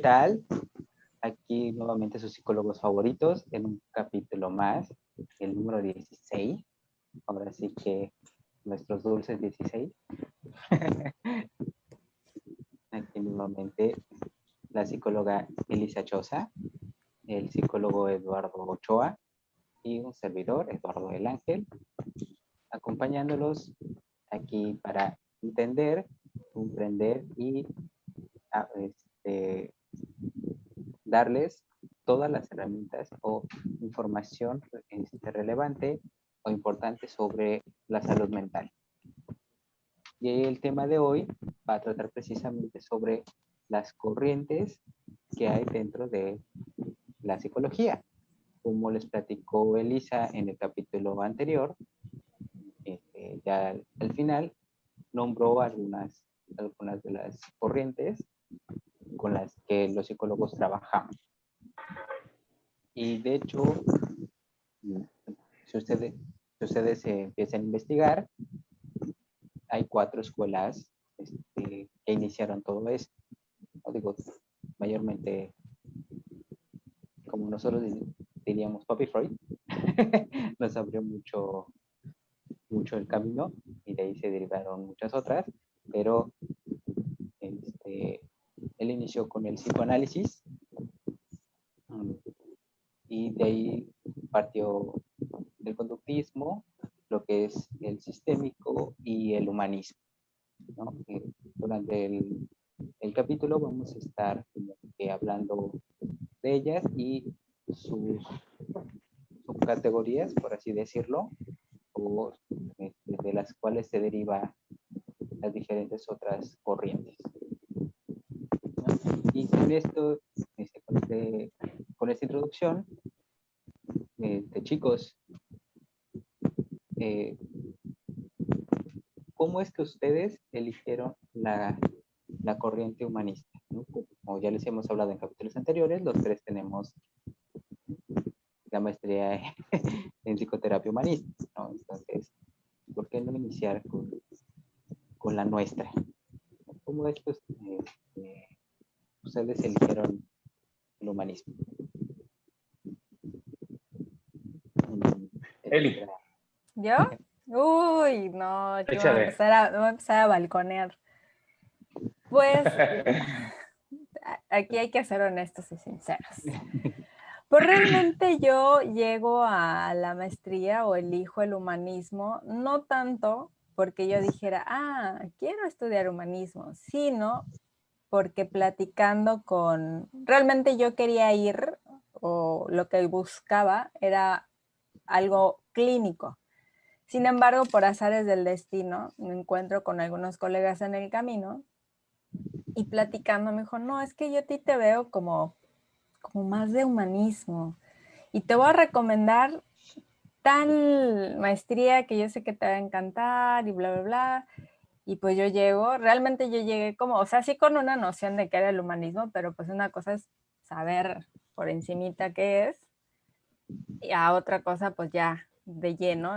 tal? Aquí nuevamente sus psicólogos favoritos en un capítulo más, el número 16. Ahora sí que nuestros dulces 16. Aquí nuevamente la psicóloga Elisa Choza, el psicólogo Eduardo Ochoa y un servidor, Eduardo del Ángel, acompañándolos aquí para entender, comprender y darles todas las herramientas o información relevante o importante sobre la salud mental. Y el tema de hoy va a tratar precisamente sobre las corrientes que hay dentro de la psicología. Como les platicó Elisa en el capítulo anterior, ya al final nombró algunas de las corrientes con las que los psicólogos trabajamos. Y de hecho, si ustedes empiezan a investigar, hay 4 escuelas que iniciaron todo esto. ¿No? Digo, mayormente, como nosotros diríamos, Papi Freud, nos abrió mucho el camino y de ahí se derivaron muchas otras, pero él inició con el psicoanálisis y de ahí partió del conductismo, lo que es el sistémico y el humanismo, ¿no? Durante el capítulo vamos a estar hablando de ellas y sus subcategorías, por así decirlo, o de las cuales se deriva las diferentes otras corrientes, ¿no? Y con esto, con esta introducción, chicos, ¿cómo es que ustedes eligieron la corriente humanista? ¿No? Como ya les hemos hablado en capítulos anteriores, los 3 tenemos la maestría en psicoterapia humanista, ¿no? Entonces, ¿por qué no iniciar con la nuestra? ¿Cómo es que ustedes eligieron el humanismo? Eli. ¿Yo? Uy, no, yo Échale. voy a empezar a balconear. Pues, aquí hay que ser honestos y sinceros. Pues realmente yo llego a la maestría o elijo el humanismo, no tanto porque yo dijera, quiero estudiar humanismo, sino porque platicando realmente yo quería ir, o lo que buscaba era algo clínico. Sin embargo, por azares del destino, me encuentro con algunos colegas en el camino y platicando me dijo, no, es que yo a ti te veo como más de humanismo y te voy a recomendar tal maestría que yo sé que te va a encantar y bla, bla, bla. Y pues realmente yo llegué como, o sea, sí con una noción de qué era el humanismo, pero pues una cosa es saber por encimita qué es y a otra cosa pues ya de lleno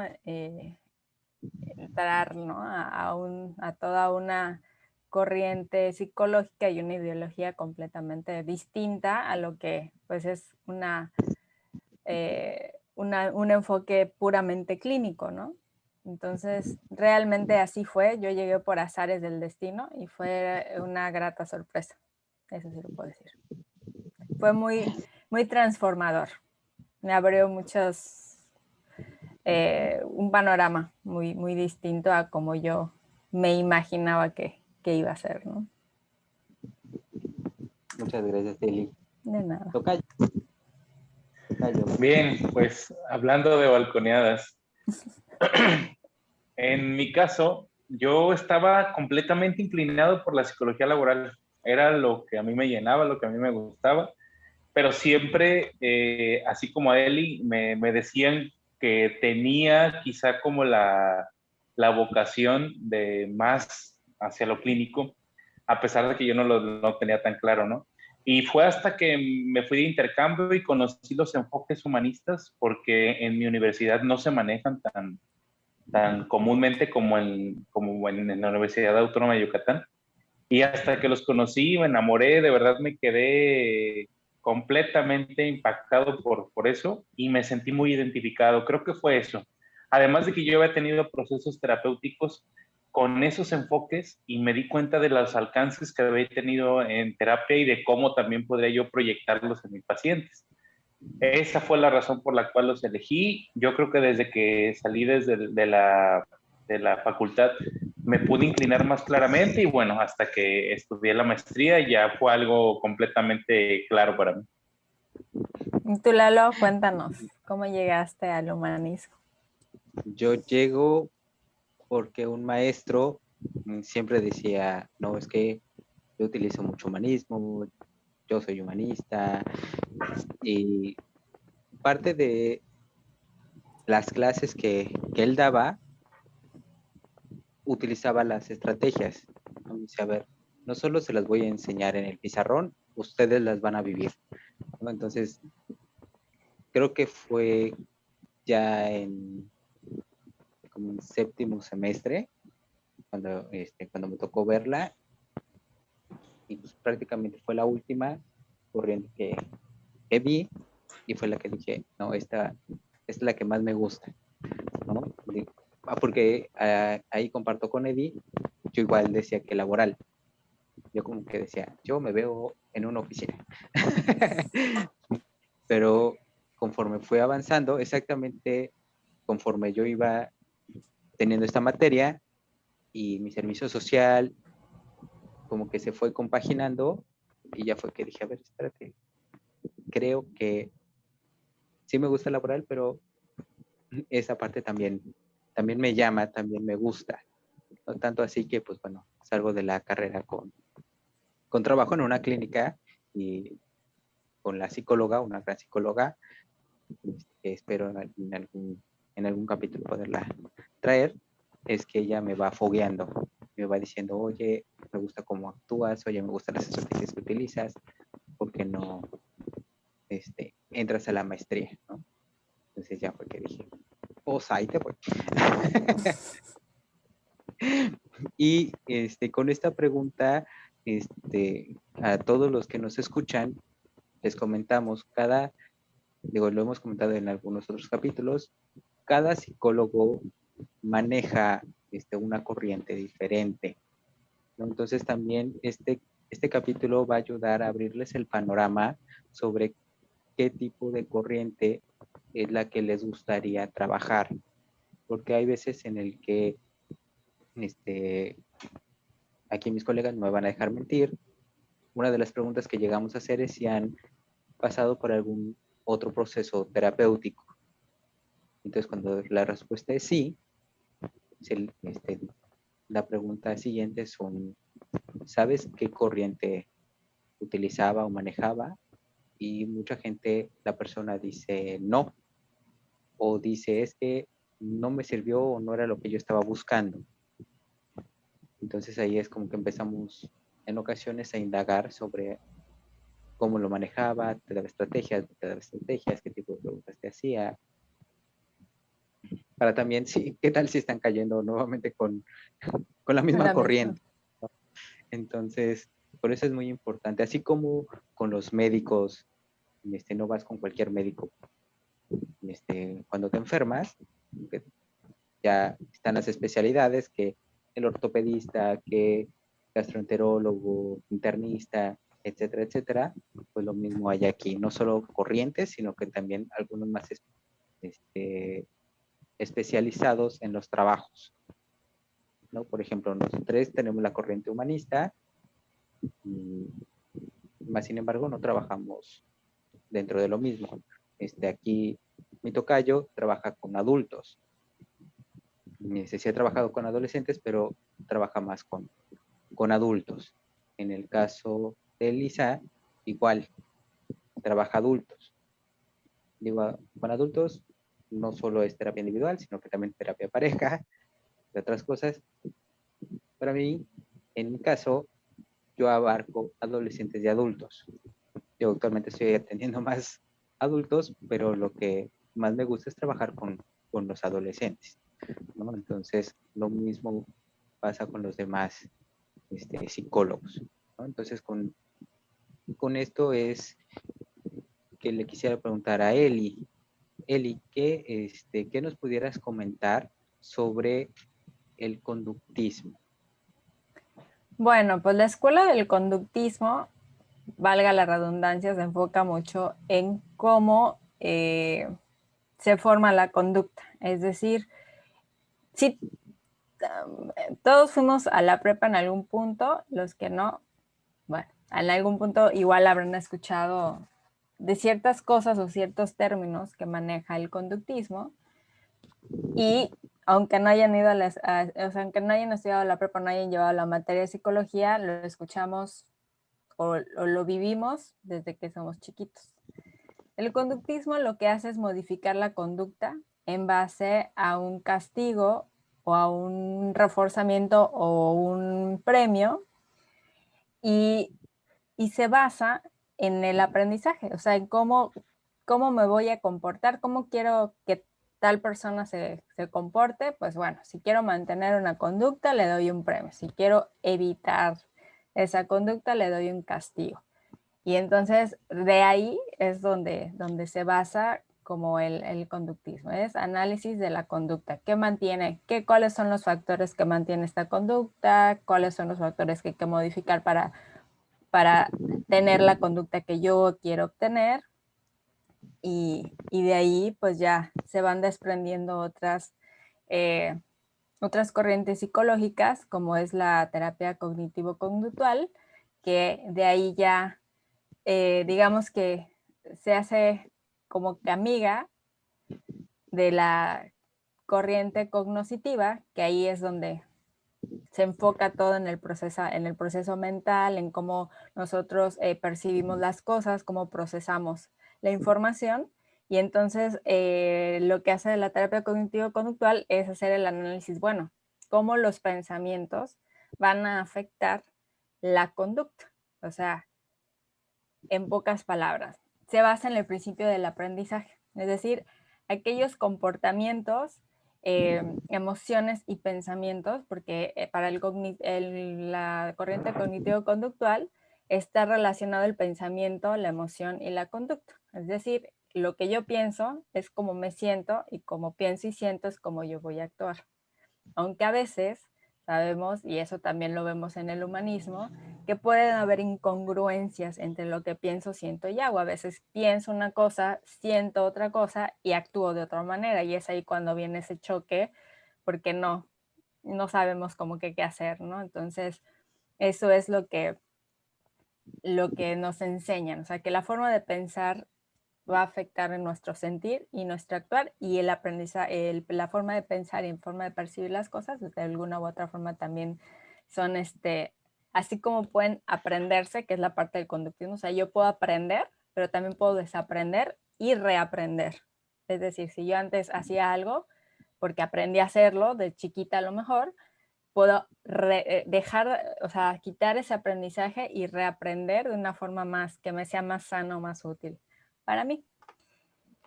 entrar, ¿no? a toda una corriente psicológica y una ideología completamente distinta a lo que pues es un enfoque puramente clínico, ¿no? Entonces, realmente así fue. Yo llegué por azares del destino y fue una grata sorpresa. Eso sí lo puedo decir. Fue muy, muy transformador. Me abrió un panorama muy, muy distinto a como yo me imaginaba que iba a ser, ¿no? Muchas gracias, Eli. De nada. Tocayo. Bien, pues hablando de balconeadas, en mi caso, yo estaba completamente inclinado por la psicología laboral. Era lo que a mí me llenaba, lo que a mí me gustaba, pero siempre, así como a Eli, me decían que tenía quizá como la vocación de más hacia lo clínico, a pesar de que yo no lo tenía tan claro, ¿no? Y fue hasta que me fui de intercambio y conocí los enfoques humanistas, porque en mi universidad no se manejan tan comúnmente como en la Universidad Autónoma de Yucatán. Y hasta que los conocí, me enamoré, de verdad me quedé completamente impactado por eso y me sentí muy identificado. Creo que fue eso. Además de que yo había tenido procesos terapéuticos con esos enfoques y me di cuenta de los alcances que había tenido en terapia y de cómo también podría yo proyectarlos en mis pacientes. Esa fue la razón por la cual los elegí. Yo creo que desde que salí de la facultad me pude inclinar más claramente y bueno, hasta que estudié la maestría ya fue algo completamente claro para mí. Y tú, Lalo, cuéntanos, ¿cómo llegaste al humanismo? Yo llego porque un maestro siempre decía, no, es que yo utilizo mucho humanismo, yo soy humanista, y parte de las clases que él daba, utilizaba las estrategias. ¿No? Dice, a ver, no solo se las voy a enseñar en el pizarrón, ustedes las van a vivir. ¿No? Entonces, creo que fue ya en como en séptimo semestre, cuando me tocó verla, y pues prácticamente fue la última corriente que vi, y fue la que dije, no, esta es la que más me gusta, ¿no? Porque ahí comparto con Eddie, yo igual decía que laboral, yo como que decía, yo me veo en una oficina, pero conforme fue avanzando, exactamente conforme yo iba teniendo esta materia y mi servicio social, como que se fue compaginando y ya fue que dije, a ver, espérate, creo que sí me gusta laboral, pero esa parte también me llama, también me gusta. No tanto así que, pues bueno, salgo de la carrera con trabajo en una clínica y con la psicóloga, una gran psicóloga, que espero en algún capítulo poderla traer, es que ella me va fogueando, me va diciendo, oye, me gusta cómo actúas, oye, me gustan las estrategias que utilizas, ¿por qué no entras a la maestría? ¿No? Entonces ya fue que dije, pues ahí te voy. Y con esta pregunta, a todos los que nos escuchan, les comentamos, lo hemos comentado en algunos otros capítulos, cada psicólogo maneja una corriente diferente, ¿no? Entonces también este capítulo va a ayudar a abrirles el panorama sobre qué tipo de corriente es la que les gustaría trabajar, porque hay veces en el que aquí mis colegas no me van a dejar mentir, una de las preguntas que llegamos a hacer es si han pasado por algún otro proceso terapéutico. Entonces, cuando la respuesta es sí, la pregunta siguiente son, ¿sabes qué corriente utilizaba o manejaba? Y mucha gente, la persona dice no, o dice es que no me sirvió o no era lo que yo estaba buscando. Entonces ahí es como que empezamos en ocasiones a indagar sobre cómo lo manejaba, te daba estrategias, qué tipo de preguntas te hacía, para también, sí, qué tal si están cayendo nuevamente con la misma corriente. ¿No? Entonces, por eso es muy importante, así como con los médicos, no vas con cualquier médico. Cuando te enfermas, ya están las especialidades, que el ortopedista, que gastroenterólogo, internista, etcétera, etcétera, pues lo mismo hay aquí, no solo corrientes, sino que también algunos más especializados en los trabajos, ¿no? Por ejemplo, nosotros tenemos la corriente humanista, y más sin embargo no trabajamos dentro de lo mismo. Aquí mi tocayo trabaja con adultos, sí ha trabajado con adolescentes, pero trabaja más con adultos. En el caso de Lisa, igual, trabaja adultos. Digo, con adultos no solo es terapia individual, sino que también terapia pareja y otras cosas. Para mí, en mi caso, yo abarco adolescentes y adultos. Yo actualmente estoy atendiendo más adultos, pero lo que más me gusta es trabajar con los adolescentes, ¿no? Entonces, lo mismo pasa con los demás psicólogos, ¿no? Entonces, con esto es que le quisiera preguntar a Eli. Eli, ¿qué nos pudieras comentar sobre el conductismo? Bueno, pues la escuela del conductismo, valga la redundancia, se enfoca mucho en cómo se forma la conducta. Es decir, si todos fuimos a la prepa en algún punto, los que no, bueno, en algún punto igual habrán escuchado de ciertas cosas o ciertos términos que maneja el conductismo, y aunque no hayan ido o sea, aunque no hayan estudiado la prepa, no hayan llevado la materia de psicología, lo escuchamos o lo vivimos desde que somos chiquitos. El conductismo lo que hace es modificar la conducta en base a un castigo o a un reforzamiento o un premio, y se basa en el aprendizaje, o sea, en cómo me voy a comportar, cómo quiero que tal persona se comporte. Pues bueno, si quiero mantener una conducta, le doy un premio. Si quiero evitar esa conducta, le doy un castigo. Y entonces de ahí es donde se basa como el conductismo, es análisis de la conducta. ¿Qué mantiene? ¿Cuáles son los factores que mantienen esta conducta? ¿Cuáles son los factores que hay que modificar para tener la conducta que yo quiero obtener? Y de ahí pues ya se van desprendiendo otras corrientes psicológicas, como es la terapia cognitivo-conductual, que de ahí ya digamos que se hace como que amiga de la corriente cognoscitiva, que ahí es donde se enfoca todo en el proceso mental, en cómo nosotros percibimos las cosas, cómo procesamos la información. Y entonces lo que hace la terapia cognitivo-conductual es hacer el análisis, bueno, cómo los pensamientos van a afectar la conducta. O sea, en pocas palabras, se basa en el principio del aprendizaje, es decir, aquellos comportamientos, emociones y pensamientos, porque para la corriente cognitivo-conductual está relacionado el pensamiento, la emoción y la conducta. Es decir, lo que yo pienso es como me siento, y como pienso y siento es como yo voy a actuar. Aunque a veces sabemos, y eso también lo vemos en el humanismo, que pueden haber incongruencias entre lo que pienso, siento y hago. A veces pienso una cosa, siento otra cosa y actúo de otra manera, y es ahí cuando viene ese choque, porque no sabemos cómo que qué hacer, ¿no? Entonces, eso es lo que nos enseñan, o sea, que la forma de pensar va a afectar en nuestro sentir y nuestro actuar, y el aprendizaje, la forma de pensar y la forma de percibir las cosas, de alguna u otra forma también son así como pueden aprenderse, que es la parte del conductismo. O sea, yo puedo aprender, pero también puedo desaprender y reaprender. Es decir, si yo antes hacía algo porque aprendí a hacerlo de chiquita a lo mejor, puedo dejar, o sea, quitar ese aprendizaje y reaprender de una forma que me sea más sano, más útil para mí.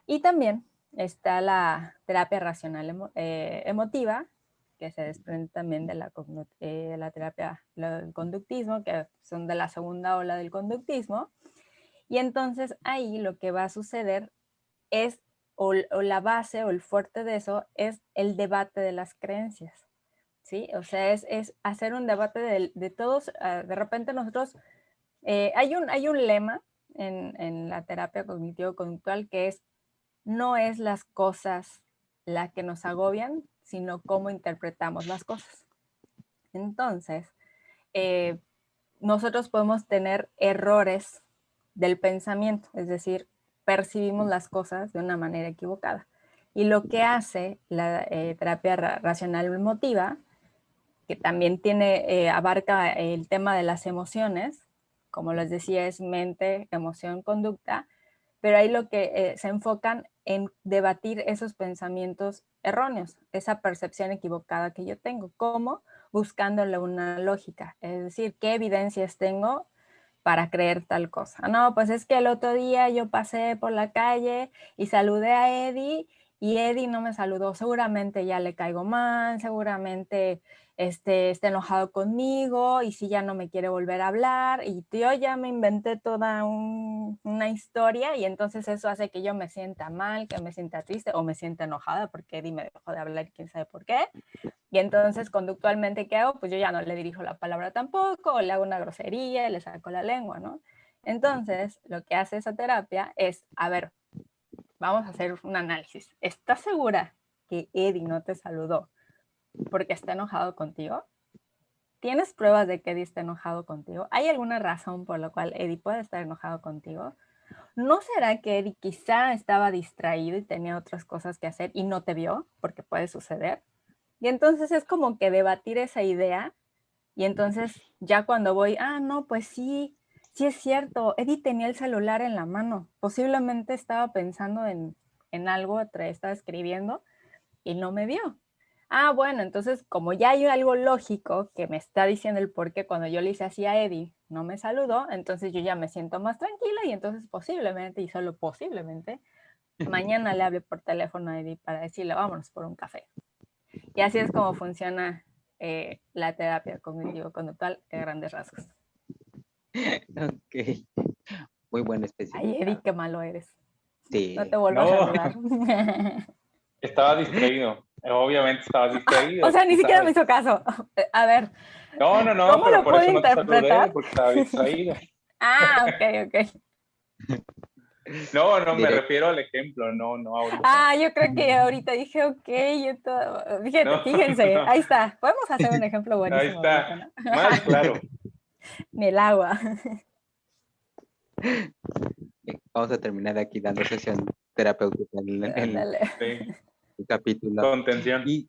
Y también está la terapia racional emotiva, que se desprende también de la terapia del conductismo, que son de la segunda ola del conductismo. Y entonces ahí lo que va a suceder es, o la base o el fuerte de eso, es el debate de las creencias, ¿sí? O sea, es hacer un debate de todos. De repente nosotros, hay un lema en la terapia cognitivo-conductual que es: no es las cosas las que nos agobian, sino cómo interpretamos las cosas. Entonces, nosotros podemos tener errores del pensamiento, es decir, percibimos las cosas de una manera equivocada. Y lo que hace la terapia racional emotiva, que también abarca el tema de las emociones, como les decía, es mente, emoción, conducta, pero ahí lo que se enfocan en debatir esos pensamientos erróneos, esa percepción equivocada que yo tengo, ¿cómo? Buscándole una lógica, es decir, ¿qué evidencias tengo para creer tal cosa? No, pues es que el otro día yo pasé por la calle y saludé a Eddie y Eddie no me saludó, seguramente ya le caigo mal, seguramente está enojado conmigo y si ya no me quiere volver a hablar y yo ya me inventé toda una historia y entonces eso hace que yo me sienta mal, que me sienta triste o me sienta enojada porque Eddie me dejó de hablar y quién sabe por qué. Y entonces conductualmente, ¿qué hago? Pues yo ya no le dirijo la palabra tampoco, o le hago una grosería, le saco la lengua, ¿no? Entonces, lo que hace esa terapia es, a ver, vamos a hacer un análisis. ¿Estás segura que Eddie no te saludó porque está enojado contigo? ¿Tienes pruebas de que Eddie está enojado contigo? ¿Hay alguna razón por la cual Eddie puede estar enojado contigo? ¿No será que Eddie quizá estaba distraído y tenía otras cosas que hacer y no te vio? Porque puede suceder. Y entonces es como que debatir esa idea y entonces ya cuando voy, no, pues sí, sí es cierto, Eddie tenía el celular en la mano, posiblemente estaba pensando en algo, estaba escribiendo y no me vio. Bueno, entonces como ya hay algo lógico que me está diciendo el por qué cuando yo le hice así a Eddie no me saludó, entonces yo ya me siento más tranquila y entonces posiblemente, y solo posiblemente, mañana le hable por teléfono a Eddie para decirle vámonos por un café. Y así es como funciona la terapia cognitivo-conductual de grandes rasgos. Ok, muy buen Ay, especificado. Eddie, qué malo eres. Sí. No te vuelvo a saludar. Estaba distraído. Obviamente estaba distraído. O sea, ni tú siquiera me sabes. hizo caso. A ver, No, ¿cómo pero lo por puedo eso no te saludé, interpretar? porque estaba distraído. Ok. No, me Directo. refiero al ejemplo, no ahorita. Yo creo que ahorita dije, ok, No, fíjense, no, ahí está. Podemos hacer un ejemplo ahí buenísimo ahorita, está. ¿no? Más claro. Ni el agua. Vamos a terminar aquí dando sesión terapéutica en el Ándale. Sí, capítulo. contención. Y,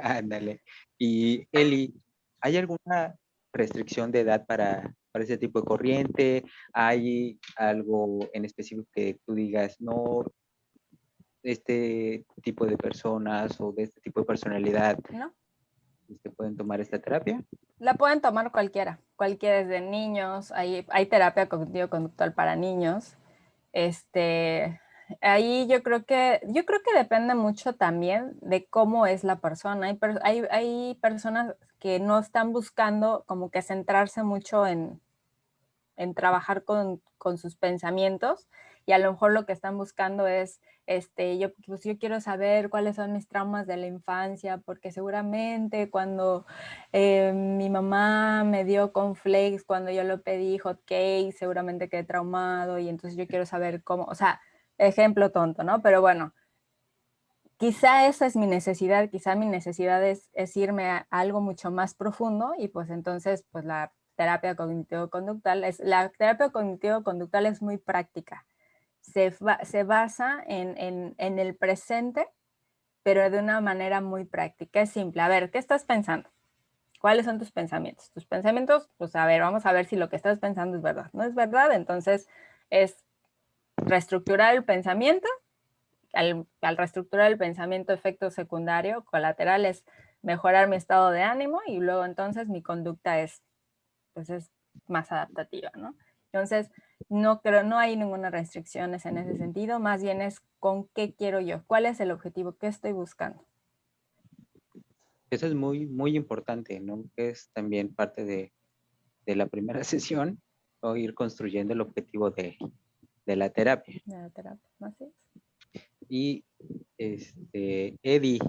ándale. Y Eli, ¿hay alguna restricción de edad para ese tipo de corriente? ¿Hay algo en específico que tú digas, no, este tipo de personas o de este tipo de personalidad ¿No? pueden tomar esta terapia? La pueden tomar cualquiera desde niños, hay terapia cognitivo-conductual para niños. Ahí yo creo que depende mucho también de cómo es la persona. Hay personas que no están buscando como que centrarse mucho en trabajar con sus pensamientos y a lo mejor lo que están buscando es, yo quiero saber cuáles son mis traumas de la infancia, porque seguramente cuando mi mamá me dio cornflakes, cuando yo lo pedí hot cake, seguramente quedé traumado y entonces yo quiero saber cómo, o sea, ejemplo tonto, ¿no? Pero bueno, quizá esa es mi necesidad, quizá mi necesidad es irme a algo mucho más profundo y pues entonces pues la terapia cognitivo-conductual es muy práctica. Se basa en el presente, pero de una manera muy práctica. Es simple. A ver, ¿qué estás pensando? ¿Cuáles son tus pensamientos? Tus pensamientos, pues a ver, vamos a ver si lo que estás pensando es verdad. ¿No es verdad? Entonces es reestructurar el pensamiento. Al reestructurar el pensamiento, efecto secundario colateral es mejorar mi estado de ánimo y luego entonces mi conducta es más adaptativa, ¿no? Entonces, no hay ninguna restricción en ese sentido, más bien es con qué quiero yo, cuál es el objetivo, qué estoy buscando. Eso es muy, muy importante, ¿no? Es también parte de la primera sesión, o ir construyendo el objetivo de la terapia. De la terapia, ¿no? ¿Sí? Y Eddie,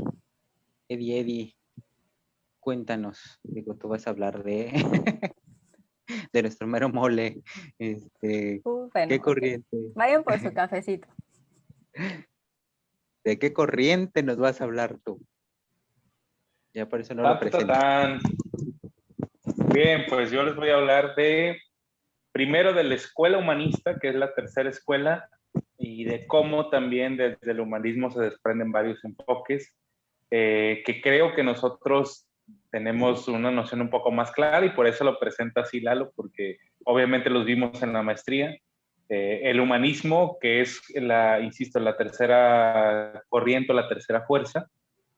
cuéntanos, digo, tú vas a hablar de de nuestro mero mole, Bueno, ¿qué ok. corriente? Vayan por su cafecito. ¿De qué corriente nos vas a hablar tú? Ya por eso no lo Tan, tan, presento. tan. Bien, pues yo les voy a hablar primero de la escuela humanista, que es la tercera escuela, y de cómo también desde el humanismo se desprenden varios enfoques, que creo que nosotros tenemos una noción un poco más clara y por eso lo presenta así Lalo, porque obviamente los vimos en la maestría. El humanismo, que es, insisto, la tercera corriente, la tercera fuerza,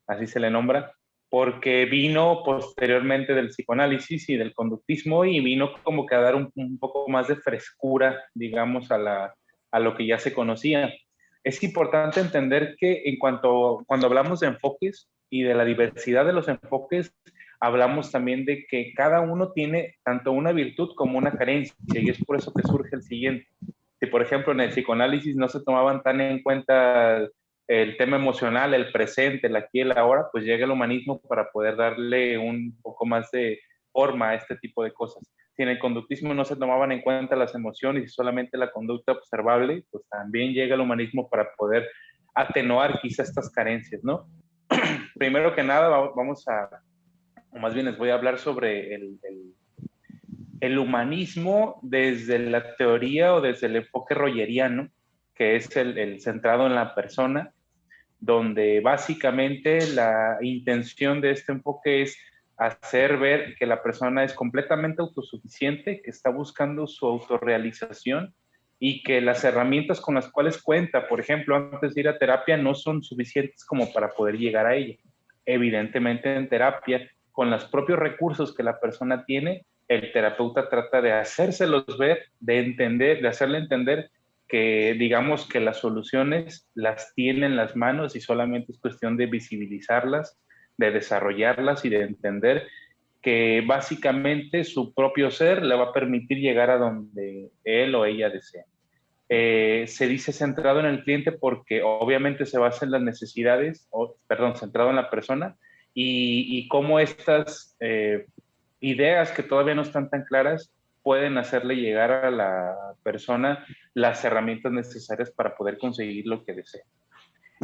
así se le nombra, porque vino posteriormente del psicoanálisis y del conductismo y vino como que a dar un poco más de frescura, digamos, a lo que ya se conocía. es importante entender que cuando hablamos de enfoques y de la diversidad de los enfoques, hablamos también de que cada uno tiene tanto una virtud como una carencia, y es por eso que surge el siguiente. Si, por ejemplo, en el psicoanálisis no se tomaban tan en cuenta el tema emocional, el presente, el aquí y el ahora, pues llega el humanismo para poder darle un poco más de forma a este tipo de cosas. Si en el conductismo no se tomaban en cuenta las emociones y solamente la conducta observable, pues también llega el humanismo para poder atenuar quizá estas carencias, ¿no? Primero que nada, vamos a, o más bien les voy a hablar sobre el humanismo desde la teoría o desde el enfoque rogeriano, que es el centrado en la persona, donde básicamente la intención de este enfoque es hacer ver que la persona es completamente autosuficiente, que está buscando su autorrealización y que las herramientas con las cuales cuenta, por ejemplo, antes de ir a terapia, no son suficientes como para poder llegar a ella. Evidentemente, en terapia, con los propios recursos que la persona tiene, el terapeuta trata de hacérselos ver, de entender, de hacerle entender que digamos que las soluciones las tiene en las manos y solamente es cuestión de visibilizarlas, de desarrollarlas y de entender que básicamente su propio ser le va a permitir llegar a donde él o ella desea. Se dice centrado en el cliente porque obviamente se basa en las necesidades, centrado en la persona y cómo estas ideas que todavía no están tan claras pueden hacerle llegar a la persona las herramientas necesarias para poder conseguir lo que desea.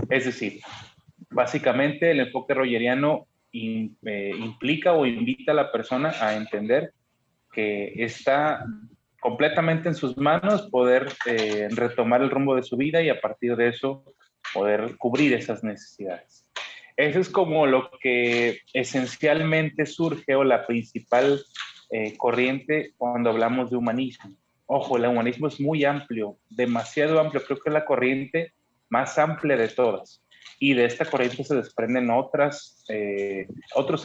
Es decir, básicamente el enfoque rogeriano implica o invita a la persona a entender que está completamente en sus manos poder retomar el rumbo de su vida y a partir de eso poder cubrir esas necesidades. Eso es como lo que esencialmente surge o la principal corriente cuando hablamos de humanismo. Ojo, el humanismo es muy amplio, demasiado amplio, creo que es la corriente más amplia de todas. Y de esta corriente se desprenden otros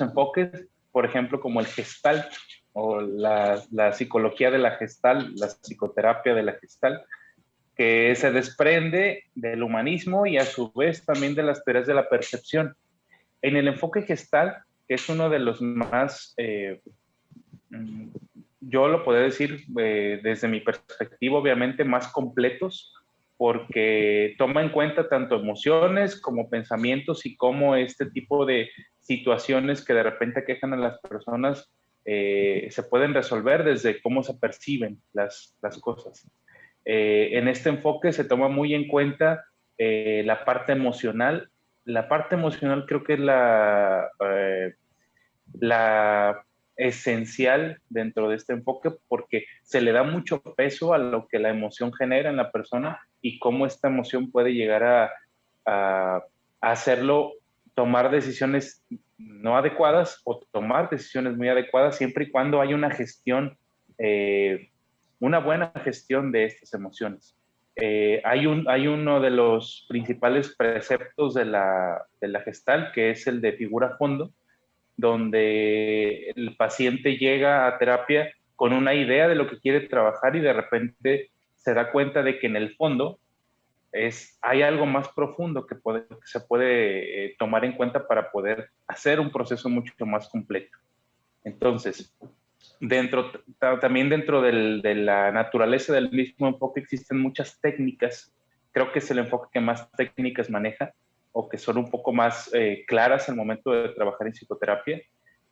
enfoques, por ejemplo, como el Gestalt o la psicología de la Gestalt, la psicoterapia de la Gestalt, que se desprende del humanismo y a su vez también de las teorías de la percepción. En el enfoque Gestalt, que es uno de los más, yo lo puedo decir desde mi perspectiva, obviamente más completos, porque toma en cuenta tanto emociones como pensamientos y cómo este tipo de situaciones que de repente quejan a las personas se pueden resolver desde cómo se perciben las cosas. En este enfoque se toma muy en cuenta la parte emocional. La parte emocional creo que es la esencial dentro de este enfoque porque se le da mucho peso a lo que la emoción genera en la persona y cómo esta emoción puede llegar a hacerlo tomar decisiones no adecuadas o tomar decisiones muy adecuadas siempre y cuando hay una gestión, una buena gestión de estas emociones. Hay uno de los principales preceptos de la Gestalt que es el de figura fondo, donde el paciente llega a terapia con una idea de lo que quiere trabajar y de repente se da cuenta de que en el fondo hay algo más profundo que se puede tomar en cuenta para poder hacer un proceso mucho más completo. Entonces, también dentro de la naturaleza del mismo enfoque existen muchas técnicas. Creo que es el enfoque que más técnicas maneja o que son un poco más claras al momento de trabajar en psicoterapia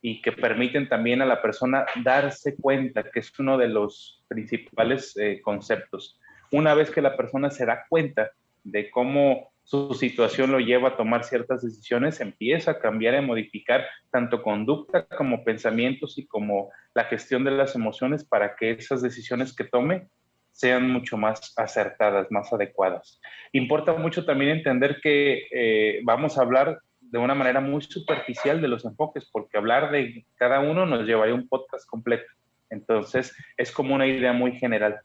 y que permiten también a la persona darse cuenta, que es uno de los principales conceptos. Una vez que la persona se da cuenta de cómo su situación lo lleva a tomar ciertas decisiones, empieza a cambiar y modificar tanto conducta como pensamientos y como la gestión de las emociones para que esas decisiones que tome sean mucho más acertadas, más adecuadas. Importa mucho también entender que vamos a hablar de una manera muy superficial de los enfoques, porque hablar de cada uno nos llevaría un podcast completo. Entonces, es como una idea muy general.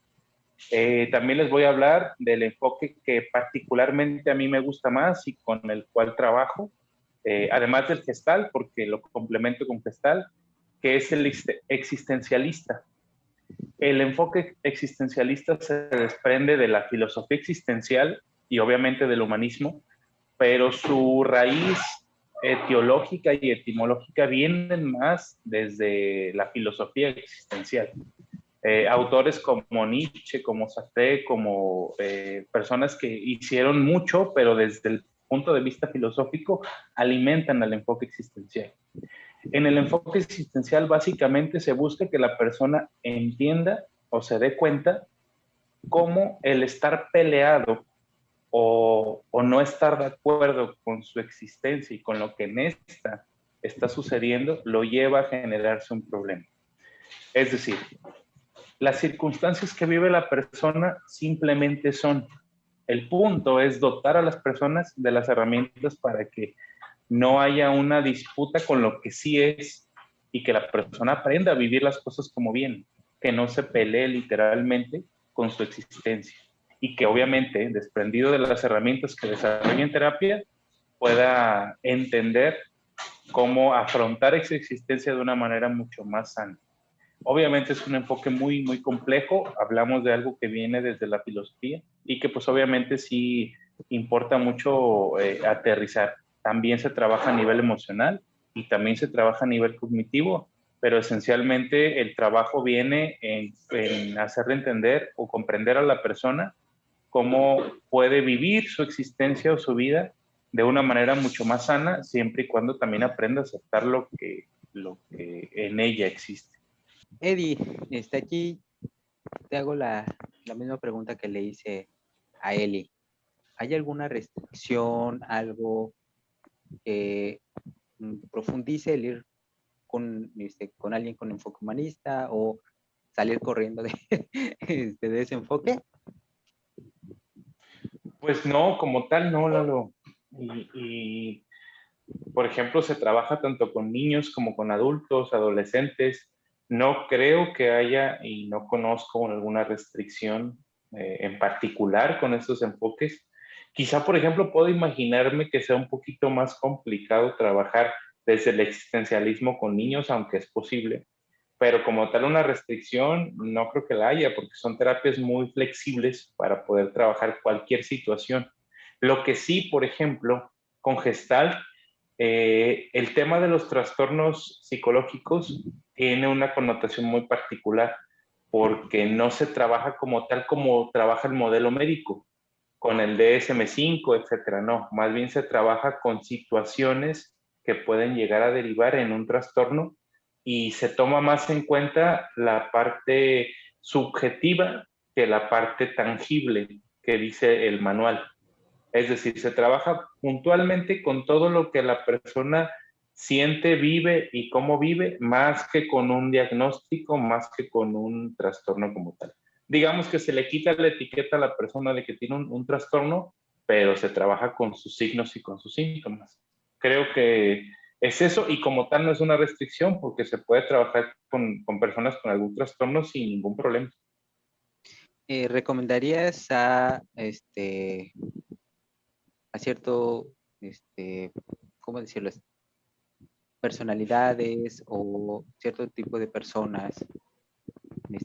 También les voy a hablar del enfoque que particularmente a mí me gusta más y con el cual trabajo, además del Gestalt, porque lo complemento con Gestalt, que es el existencialista. El enfoque existencialista se desprende de la filosofía existencial y obviamente del humanismo, pero su raíz etiológica y etimológica vienen más desde la filosofía existencial. Autores como Nietzsche, como Sartre, como personas que hicieron mucho, pero desde el punto de vista filosófico, alimentan al enfoque existencial. En el enfoque existencial básicamente se busca que la persona entienda o se dé cuenta cómo el estar peleado o no estar de acuerdo con su existencia y con lo que en esta está sucediendo lo lleva a generarse un problema. Es decir, las circunstancias que vive la persona simplemente son. El punto es dotar a las personas de las herramientas para que no haya una disputa con lo que sí es y que la persona aprenda a vivir las cosas como vienen, que no se pelee literalmente con su existencia y que obviamente, desprendido de las herramientas que desarrolla en terapia, pueda entender cómo afrontar esa existencia de una manera mucho más sana. Obviamente es un enfoque muy, muy complejo. Hablamos de algo que viene desde la filosofía y que pues obviamente sí importa mucho aterrizar. También se trabaja a nivel emocional y también se trabaja a nivel cognitivo, pero esencialmente el trabajo viene en hacerle entender o comprender a la persona cómo puede vivir su existencia o su vida de una manera mucho más sana, siempre y cuando también aprenda a aceptar lo que en ella existe. Eddie, aquí te hago la misma pregunta que le hice a Eli. ¿Hay alguna restricción, algo que profundice el ir con alguien con enfoque humanista o salir corriendo de ese enfoque? Pues no, como tal, no, Lalo. Y, por ejemplo, se trabaja tanto con niños como con adultos, adolescentes. No creo que haya, y no conozco alguna restricción en particular con estos enfoques. Quizá, por ejemplo, puedo imaginarme que sea un poquito más complicado trabajar desde el existencialismo con niños, aunque es posible, pero como tal una restricción no creo que la haya, porque son terapias muy flexibles para poder trabajar cualquier situación. Lo que sí, por ejemplo, con Gestalt, el tema de los trastornos psicológicos tiene una connotación muy particular, porque no se trabaja como tal como trabaja el modelo médico, con el DSM-5, etcétera, no, más bien se trabaja con situaciones que pueden llegar a derivar en un trastorno y se toma más en cuenta la parte subjetiva que la parte tangible que dice el manual. Es decir, se trabaja puntualmente con todo lo que la persona siente, vive y cómo vive, más que con un diagnóstico, más que con un trastorno como tal. Digamos que se le quita la etiqueta a la persona de que tiene un trastorno, pero se trabaja con sus signos y con sus síntomas. Creo que es eso, y como tal no es una restricción porque se puede trabajar con personas con algún trastorno sin ningún problema. ¿Recomendarías a cierto, ¿cómo decirlo? Personalidades o cierto tipo de personas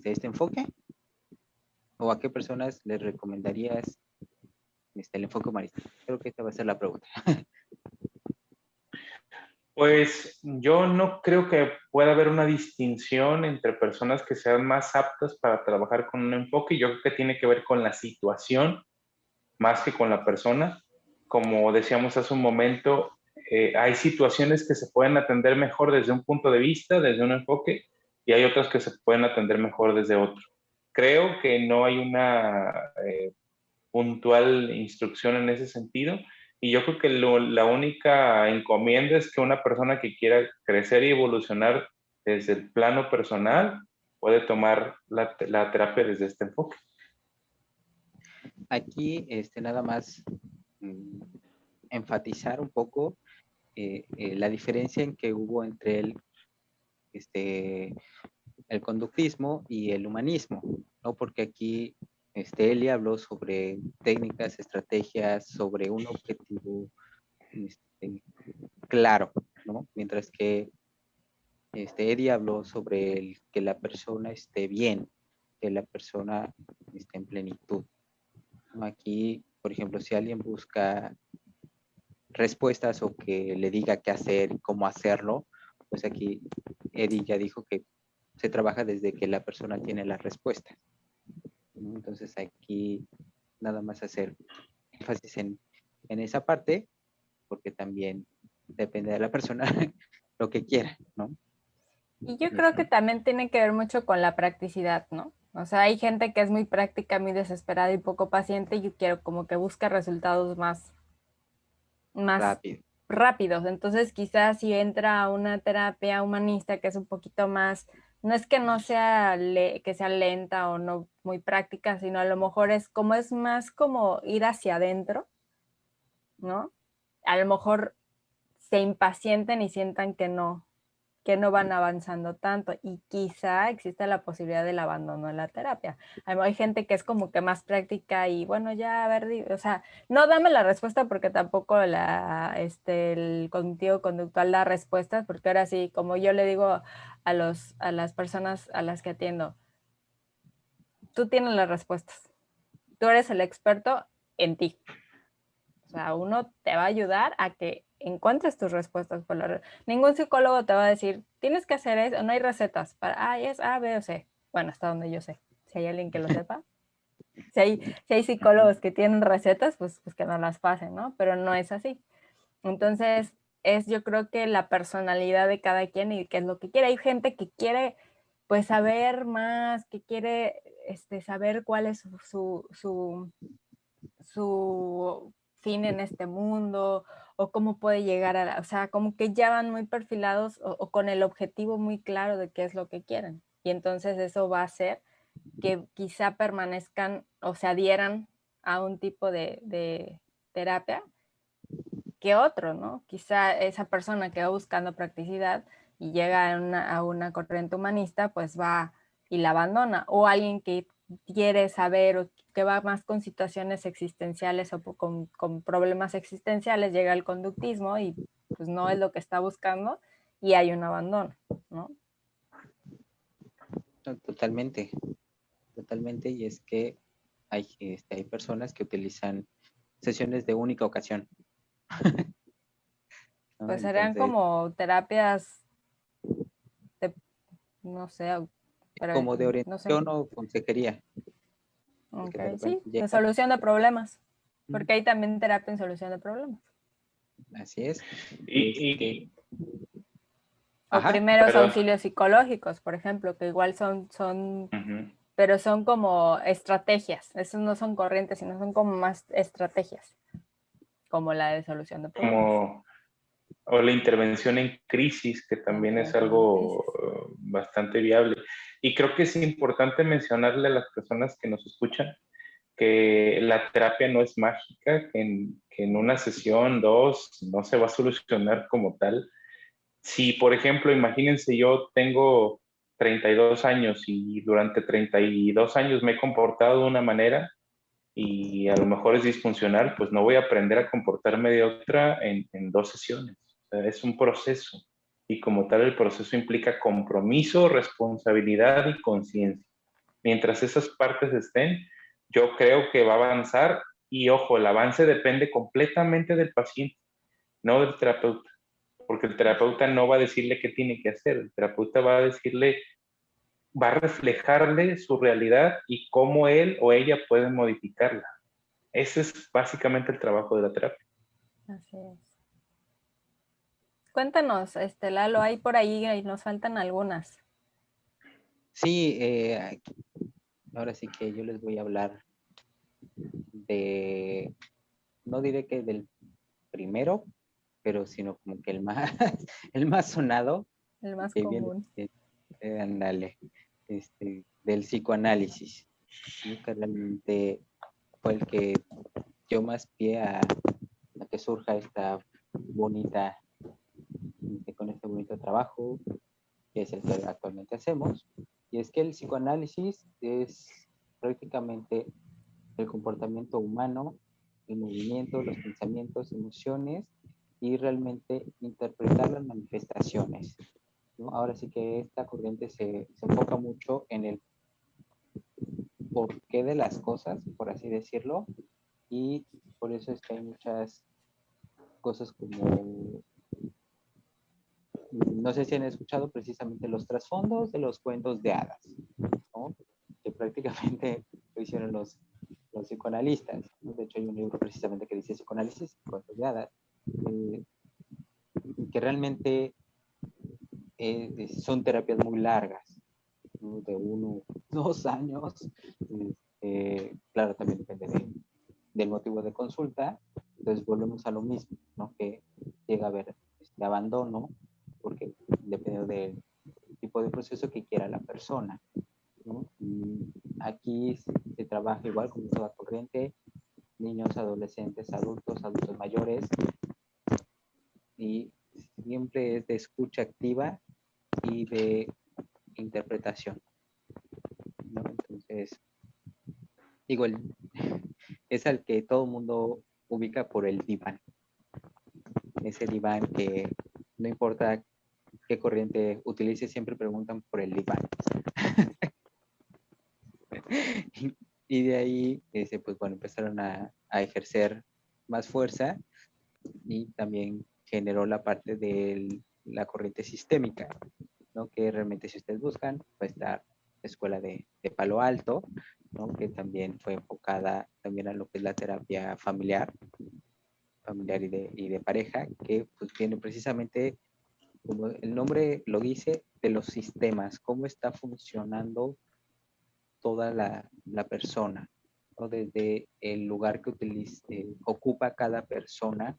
este enfoque? ¿O a qué personas les recomendarías el enfoque humanista? Creo que esta va a ser la pregunta. Pues yo no creo que pueda haber una distinción entre personas que sean más aptas para trabajar con un enfoque. Yo creo que tiene que ver con la situación más que con la persona. Como decíamos hace un momento, hay situaciones que se pueden atender mejor desde un punto de vista, desde un enfoque, y hay otras que se pueden atender mejor desde otro. Creo que no hay una puntual instrucción en ese sentido. Y yo creo que la única encomienda es que una persona que quiera crecer y evolucionar desde el plano personal puede tomar la terapia desde este enfoque. Aquí, nada más enfatizar un poco la diferencia en que hubo entre el conductismo y el humanismo, ¿no? Porque aquí Eli habló sobre técnicas, estrategias, sobre un objetivo claro, ¿no? Mientras que Eddie habló sobre que la persona esté bien, que la persona esté en plenitud, ¿no? Aquí, por ejemplo, si alguien busca respuestas o que le diga qué hacer y cómo hacerlo, pues aquí Eddie ya dijo que se trabaja desde que la persona tiene las respuestas, ¿no? Entonces aquí nada más hacer énfasis en esa parte, porque también depende de la persona lo que quiera, ¿no? Y yo creo que también tiene que ver mucho con la practicidad, ¿no? O sea, hay gente que es muy práctica, muy desesperada y poco paciente, y yo quiero como que busca resultados más Rápido. rápidos. Entonces, quizás si entra a una terapia humanista que es un poquito más, no es que no sea que sea lenta o no muy práctica, sino a lo mejor es más como ir hacia adentro, ¿no? A lo mejor se impacienten y sientan que no van avanzando tanto, y quizá existe la posibilidad del abandono de la terapia. Hay gente que es como que más práctica y bueno, ya a ver, o sea, no dame la respuesta, porque tampoco el cognitivo conductual da respuestas, porque ahora sí, como yo le digo a las personas a las que atiendo, tú tienes las respuestas, tú eres el experto en ti. O sea, uno te va a ayudar a que encuentres tus respuestas. Ningún psicólogo te va a decir, tienes que hacer eso, no hay recetas para es A, B o C. Bueno, hasta donde yo sé. Si hay alguien que lo sepa. Si hay psicólogos que tienen recetas, pues que no las pasen, ¿no? Pero no es así. Entonces, yo creo que la personalidad de cada quien y qué es lo que quiere. Hay gente que quiere, pues, saber más, que quiere saber cuál es su fin en este mundo, o cómo puede llegar o sea, como que ya van muy perfilados o con el objetivo muy claro de qué es lo que quieren. Y entonces eso va a hacer que quizá permanezcan o se adhieran a un tipo de terapia que otro, ¿no? Quizá esa persona que va buscando practicidad y llega a una corriente humanista, pues va y la abandona. O alguien que quiere saber o que va más con situaciones existenciales o con problemas existenciales, llega al conductismo y pues no es lo que está buscando y hay un abandono, ¿no? Totalmente, totalmente. Y es que hay personas que utilizan sesiones de única ocasión, ¿no? Pues serían Entonces, como terapias de, no sé, pero como de no sé. orientación o consejería, porque de Okay, sí, repente de llegan, solución de problemas, porque hay también terapia en solución de problemas. así es. Y, O Ajá, primeros perdón. auxilios psicológicos, por ejemplo, que igual Ujú. pero son como estrategias. Esos no son corrientes, sino son como más estrategias, como la de solución de problemas. Como, o la intervención en crisis, que La también es intervención en algo crisis. bastante viable. Y creo que es importante mencionarle a las personas que nos escuchan que la terapia no es mágica, que en una sesión, dos, no se va a solucionar como tal. Si, por ejemplo, imagínense, yo tengo 32 años y durante 32 años me he comportado de una manera y a lo mejor es disfuncional, pues no voy a aprender a comportarme de otra en dos sesiones. O sea, es un proceso y como tal el proceso implica compromiso, responsabilidad y conciencia. Mientras esas partes estén, yo creo que va a avanzar y ojo, el avance depende completamente del paciente, no del terapeuta, porque el terapeuta no va a decirle qué tiene que hacer, el terapeuta va a decirle, va a reflejarle su realidad y cómo él o ella puede modificarla. Ese es básicamente el trabajo de la terapia. Así es. Cuéntanos, Lalo, hay por ahí y nos faltan algunas. sí, ahora sí que yo les voy a hablar de, no diré que del primero, pero sino como que el más, el más sonado, El más que viene, común. ándale, del psicoanálisis, ¿no? Que realmente fue el que dio más pie a que surja esta bonita, con este bonito trabajo, que es el que actualmente hacemos. Y es que el psicoanálisis es prácticamente el comportamiento humano, el movimiento, los pensamientos, emociones y realmente interpretar las manifestaciones, ¿no? Ahora sí que esta corriente se enfoca mucho en el porqué de las cosas, por así decirlo, y por eso es que hay muchas cosas como, no sé si han escuchado precisamente los trasfondos de los cuentos de hadas, ¿no? Que prácticamente lo hicieron los psicoanalistas, ¿no? De hecho hay un libro precisamente que dice psicoanálisis, cuentos de hadas, que realmente son terapias muy largas, ¿no? De 1, 2 años. Claro, también depende del motivo de consulta. Entonces volvemos a lo mismo, ¿no? Que llega a haber abandono, porque dependiendo del tipo de proceso que quiera la persona, ¿no? Y aquí se trabaja igual como toda corriente, niños, adolescentes, adultos mayores, y siempre es de escucha activa y de interpretación, ¿no? Entonces, igual es al que todo el mundo ubica por el diván. Ese diván que no importa qué corriente utilice, siempre preguntan por el diván. Y de ahí, pues bueno, empezaron a ejercer más fuerza y también generó la parte de la corriente sistémica, ¿no? Que realmente si ustedes buscan, va a estar la escuela de Palo Alto, ¿no? Que también fue enfocada también a lo que es la terapia familiar y de pareja, que pues viene precisamente, como el nombre lo dice, de los sistemas, cómo está funcionando toda la persona, ¿no? Desde el lugar que ocupa cada persona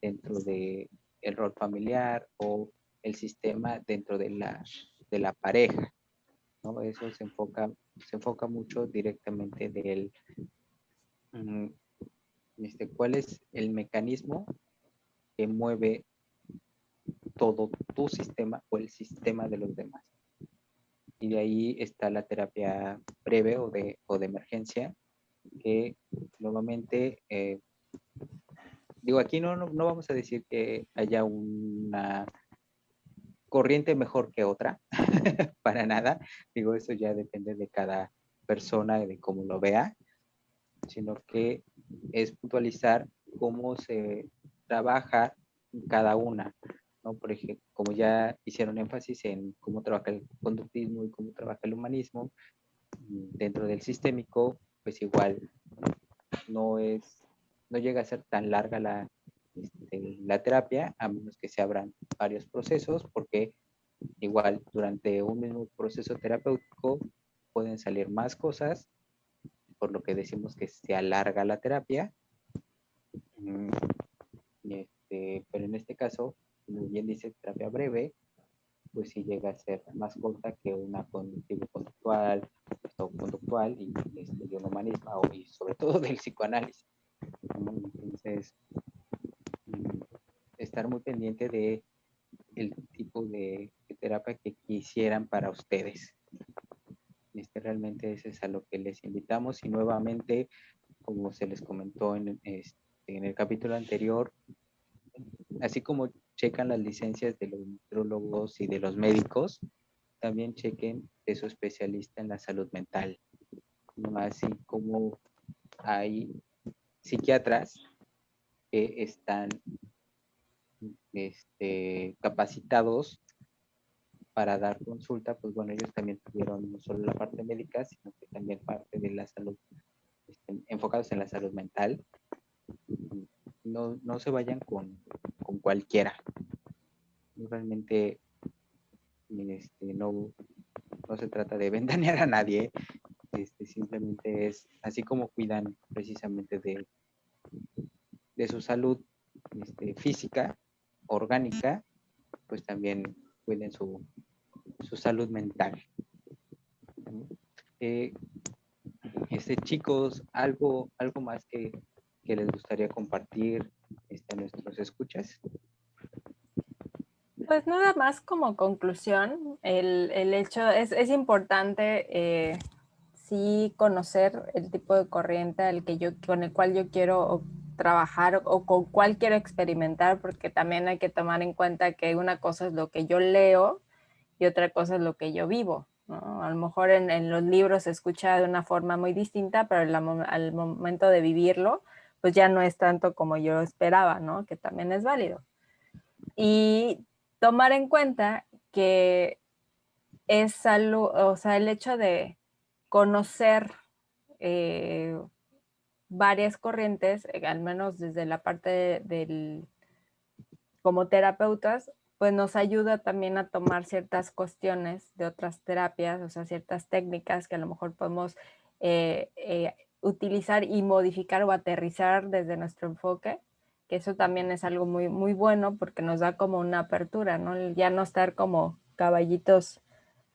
dentro de el rol familiar o el sistema dentro de la pareja, ¿no? Eso se enfoca mucho directamente del cuál es el mecanismo que mueve todo tu sistema o el sistema de los demás. Y de ahí está la terapia breve o de emergencia, que nuevamente, digo, aquí no vamos a decir que haya una corriente mejor que otra, para nada. Digo, eso ya depende de cada persona y de cómo lo vea, sino que es puntualizar cómo se trabaja cada una, ¿no? Por ejemplo, como ya hicieron énfasis en cómo trabaja el conductismo y cómo trabaja el humanismo, dentro del sistémico, pues igual no llega a ser tan larga la terapia, a menos que se abran varios procesos, porque igual durante un mismo proceso terapéutico pueden salir más cosas, por lo que decimos que se alarga la terapia. Pero en este caso, como bien dice, terapia breve, pues sí llega a ser más corta que una conductivo-conductual o conductual y de un humanismo y sobre todo del psicoanálisis. Entonces, estar muy pendiente de el tipo de terapia que quisieran para ustedes. Realmente eso es a lo que les invitamos y nuevamente, como se les comentó en el capítulo anterior, así como checan las licencias de los nutrólogos y de los médicos, también chequen de su especialista en la salud mental, ¿no? Así como hay psiquiatras que están capacitados para dar consulta, pues bueno, ellos también tuvieron no solo la parte médica, sino que también parte de la salud, enfocados en la salud mental. No se vayan con cualquiera. Realmente no se trata de ventanear a nadie, simplemente es así como cuidan precisamente de su salud física, orgánica, pues también cuiden su salud mental. Chicos, algo más que les gustaría compartir a nuestros escuchas. Pues nada más como conclusión, el hecho es importante sí conocer el tipo de corriente con el cual yo quiero trabajar o con cuál quiero experimentar, porque también hay que tomar en cuenta que una cosa es lo que yo leo y otra cosa es lo que yo vivo, ¿no? A lo mejor en los libros se escucha de una forma muy distinta, pero al momento de vivirlo, pues ya no es tanto como yo esperaba, ¿no? Que también es válido. Y tomar en cuenta que es algo, o sea, el hecho de conocer varias corrientes, al menos desde la parte del, como terapeutas, pues nos ayuda también a tomar ciertas cuestiones de otras terapias, o sea, ciertas técnicas que a lo mejor podemos utilizar y modificar o aterrizar desde nuestro enfoque, que eso también es algo muy, muy bueno porque nos da como una apertura, ¿no? Ya no estar como caballitos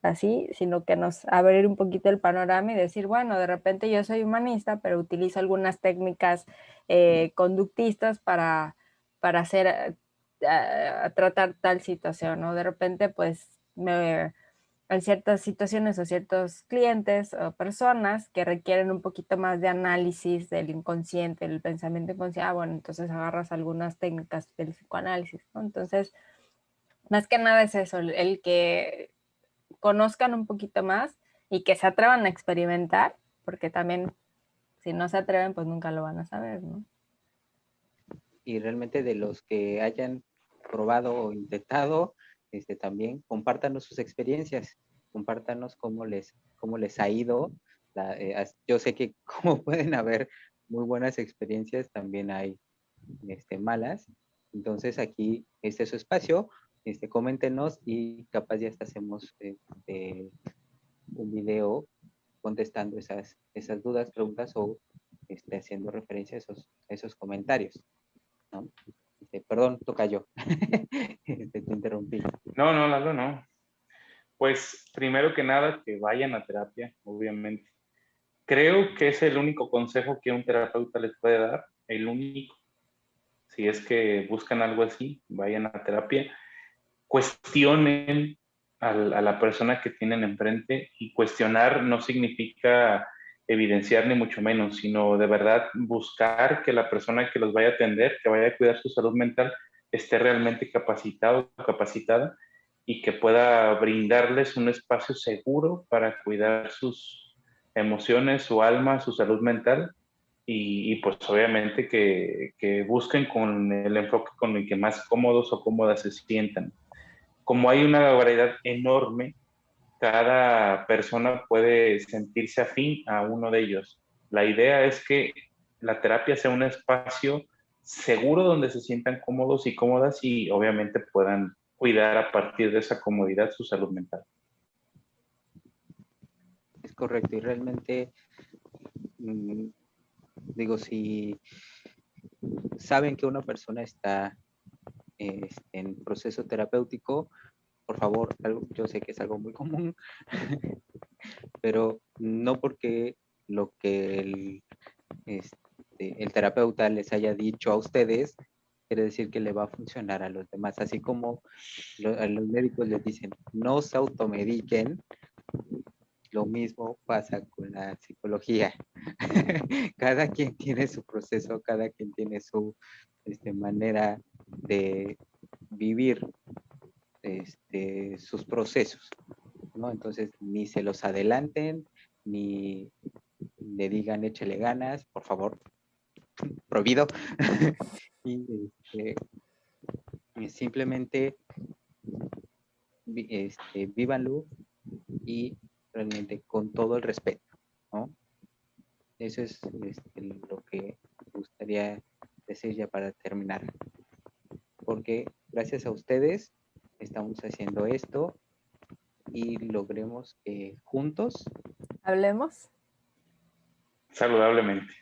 así, sino que nos abrir un poquito el panorama y decir, bueno, de repente yo soy humanista, pero utilizo algunas técnicas conductistas para hacer, a tratar tal situación, ¿no? De repente, pues, hay ciertas situaciones o ciertos clientes o personas que requieren un poquito más de análisis del inconsciente, del pensamiento inconsciente. Ah, bueno, entonces agarras algunas técnicas del psicoanálisis, ¿no? Entonces, más que nada es eso, el que conozcan un poquito más y que se atrevan a experimentar, porque también si no se atreven, pues nunca lo van a saber, ¿no? Y realmente de los que hayan probado o intentado, también compártanos sus experiencias, compártanos cómo les ha ido. Yo sé que como pueden haber muy buenas experiencias, también hay malas. Entonces aquí este es su espacio, coméntenos y capaz ya hasta hacemos un video contestando esas dudas, preguntas o haciendo referencia a esos comentarios, ¿no? Perdón, tocayo. Te interrumpí. No, no, Lalo, no. Pues primero que nada, que vayan a terapia, obviamente. Creo que es el único consejo que un terapeuta les puede dar, el único. Si es que buscan algo así, vayan a terapia, cuestionen a la persona que tienen enfrente, y cuestionar no significa evidenciar ni mucho menos, sino de verdad buscar que la persona que los vaya a atender, que vaya a cuidar su salud mental, esté realmente capacitado o capacitada y que pueda brindarles un espacio seguro para cuidar sus emociones, su alma, su salud mental. Y pues obviamente que busquen con el enfoque con el que más cómodos o cómodas se sientan. Como hay una variedad enorme, cada persona puede sentirse afín a uno de ellos. La idea es que la terapia sea un espacio seguro donde se sientan cómodos y cómodas y obviamente puedan cuidar a partir de esa comodidad su salud mental. Es correcto, y realmente, digo, si saben que una persona está en proceso terapéutico, por favor, yo sé que es algo muy común, pero no porque lo que el terapeuta les haya dicho a ustedes quiere decir que le va a funcionar a los demás. Así como a los médicos les dicen, no se automediquen, lo mismo pasa con la psicología. Cada quien tiene su proceso, cada quien tiene su manera de vivir sus procesos, ¿no? Entonces, ni se los adelanten, ni le digan échele ganas, por favor, prohibido. Y simplemente vívanlo y realmente con todo el respeto, ¿no? Eso es lo que me gustaría decir ya para terminar, porque gracias a ustedes estamos haciendo esto y logremos que juntos Hablemos. Saludablemente.